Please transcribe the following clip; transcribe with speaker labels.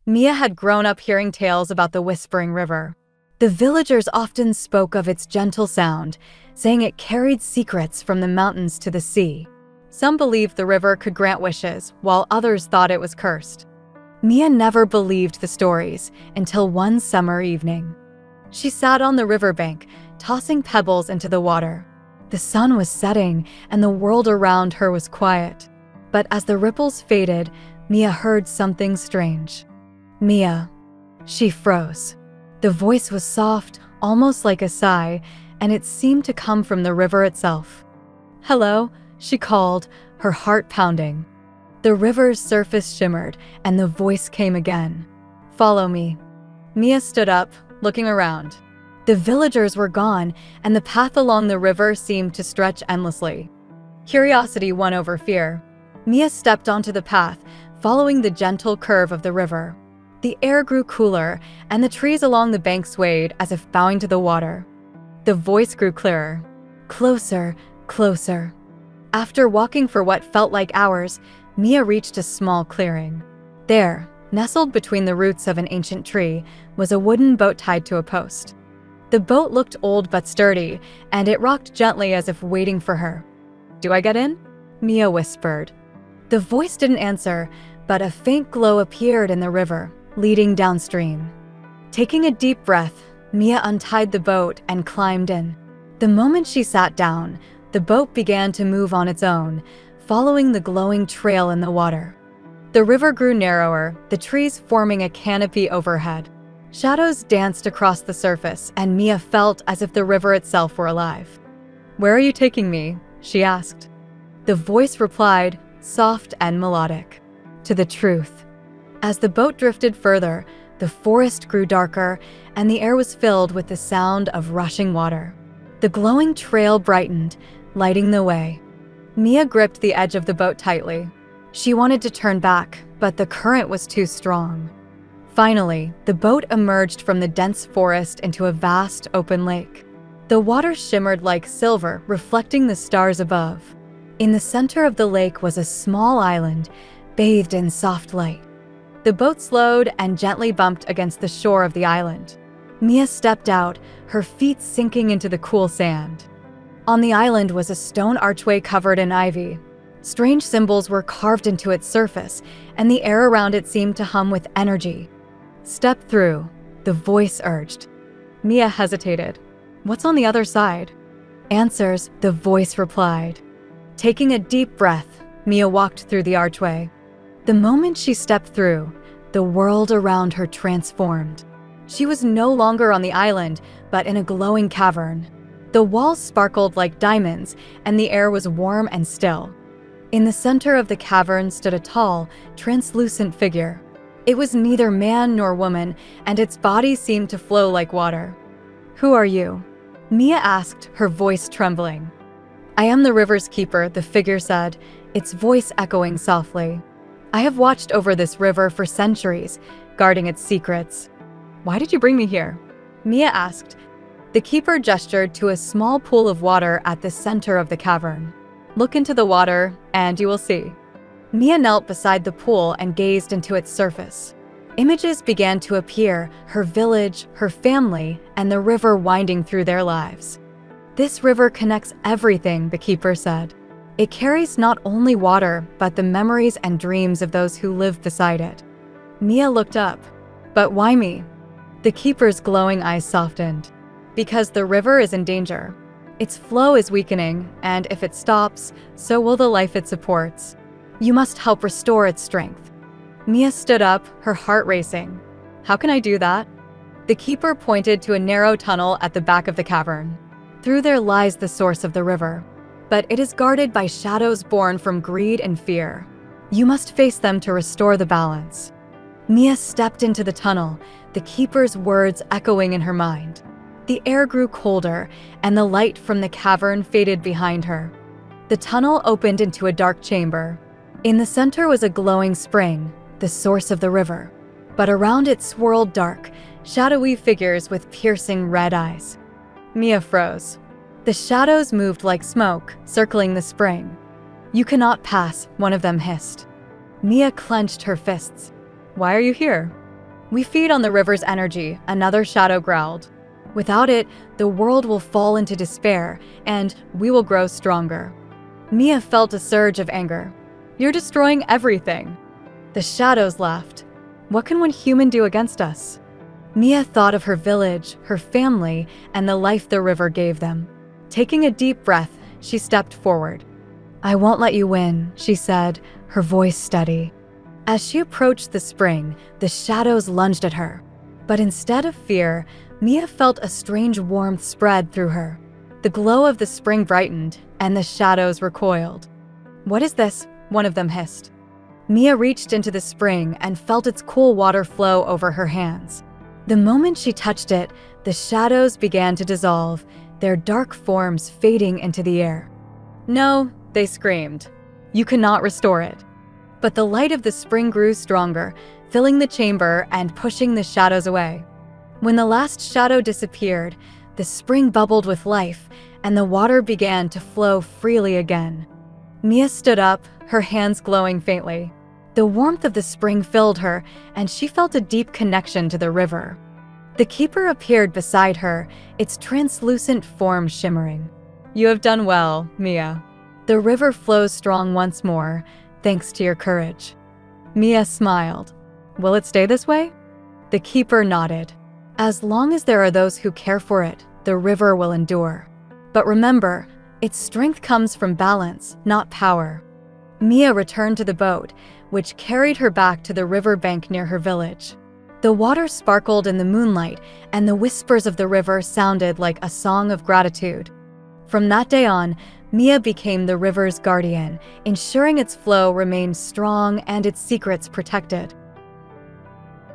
Speaker 1: Mia had grown up hearing tales about the Whispering River. The villagers often spoke of its gentle sound, saying it carried secrets from the mountains to the sea. Some believed the river could grant wishes, while others thought it was cursed. Mia never believed the stories until one summer evening. She sat on the riverbank, tossing pebbles into the water. The sun was setting, and the world around her was quiet. But as the ripples faded, Mia heard something strange. "Mia." She froze. The voice was soft, almost like a sigh, and it seemed to come from the river itself. "Hello," she called, her heart pounding. The river's surface shimmered, and the voice came again. "Follow me." Mia stood up, looking around. The villagers were gone, and the path along the river seemed to stretch endlessly. Curiosity won over fear. Mia stepped onto the path, following the gentle curve of the river. The air grew cooler, and the trees along the bank swayed as if bowing to the water. The voice grew clearer. Closer, closer. After walking for what felt like hours, Mia reached a small clearing. There, nestled between the roots of an ancient tree, was a wooden boat tied to a post. The boat looked old but sturdy, and it rocked gently as if waiting for her. "Do I get in?" Mia whispered. The voice didn't answer, but a faint glow appeared in the river, leading downstream. Taking a deep breath, Mia untied the boat and climbed in. The moment she sat down, the boat began to move on its own, following the glowing trail in the water. The river grew narrower, the trees forming a canopy overhead. Shadows danced across the surface, and Mia felt as if the river itself were alive. "Where are you taking me?" she asked. The voice replied, soft and melodic, "To the truth." As the boat drifted further, the forest grew darker, and the air was filled with the sound of rushing water. The glowing trail brightened, lighting the way. Mia gripped the edge of the boat tightly. She wanted to turn back, but the current was too strong. Finally, the boat emerged from the dense forest into a vast open lake. The water shimmered like silver, reflecting the stars above. In the center of the lake was a small island, bathed in soft light. The boat slowed and gently bumped against the shore of the island. Mia stepped out, her feet sinking into the cool sand. On the island was a stone archway covered in ivy. Strange symbols were carved into its surface, and the air around it seemed to hum with energy. "Step through," the voice urged. Mia hesitated. "What's on the other side?" "Answers," the voice replied. Taking a deep breath, Mia walked through the archway. The moment she stepped through, the world around her transformed. She was no longer on the island, but in a glowing cavern. The walls sparkled like diamonds, and the air was warm and still. In the center of the cavern stood a tall, translucent figure. It was neither man nor woman, and its body seemed to flow like water. "Who are you?" Mia asked, her voice trembling. "I am the river's keeper," the figure said, its voice echoing softly. "I have watched over this river for centuries, guarding its secrets." "Why did you bring me here?" Mia asked. The keeper gestured to a small pool of water at the center of the cavern. "Look into the water, and you will see." Mia knelt beside the pool and gazed into its surface. Images began to appear, her village, her family, and the river winding through their lives. "This river connects everything," the keeper said. "It carries not only water, but the memories and dreams of those who live beside it." Mia looked up. "But why me?" The keeper's glowing eyes softened. "Because the river is in danger. Its flow is weakening, and if it stops, so will the life it supports. You must help restore its strength." Mia stood up, her heart racing. "How can I do that?" The keeper pointed to a narrow tunnel at the back of the cavern. "Through there lies the source of the river. But it is guarded by shadows born from greed and fear. You must face them to restore the balance." Mia stepped into the tunnel, the keeper's words echoing in her mind. The air grew colder, and the light from the cavern faded behind her. The tunnel opened into a dark chamber. In the center was a glowing spring, the source of the river. But around it swirled dark, shadowy figures with piercing red eyes. Mia froze. The shadows moved like smoke, circling the spring. "You cannot pass," one of them hissed. Mia clenched her fists. "Why are you here?" "We feed on the river's energy," another shadow growled. "Without it, the world will fall into despair, and we will grow stronger." Mia felt a surge of anger. "You're destroying everything." The shadows laughed. "What can one human do against us?" Mia thought of her village, her family, and the life the river gave them. Taking a deep breath, she stepped forward. "I won't let you win," she said, her voice steady. As she approached the spring, the shadows lunged at her. But instead of fear, Mia felt a strange warmth spread through her. The glow of the spring brightened, and the shadows recoiled. "What is this?" one of them hissed. Mia reached into the spring and felt its cool water flow over her hands. The moment she touched it, the shadows began to dissolve, their dark forms fading into the air. "No," they screamed. "You cannot restore it." But the light of the spring grew stronger, filling the chamber and pushing the shadows away. When the last shadow disappeared, the spring bubbled with life, and the water began to flow freely again. Mia stood up, her hands glowing faintly. The warmth of the spring filled her, and she felt a deep connection to the river. The keeper appeared beside her, its translucent form shimmering. "You have done well, Mia. The river flows strong once more, thanks to your courage." Mia smiled. "Will it stay this way?" The keeper nodded. "As long as there are those who care for it, the river will endure. But remember, its strength comes from balance, not power." Mia returned to the boat, which carried her back to the river bank near her village. The water sparkled in the moonlight, and the whispers of the river sounded like a song of gratitude. From that day on, Mia became the river's guardian, ensuring its flow remained strong and its secrets protected.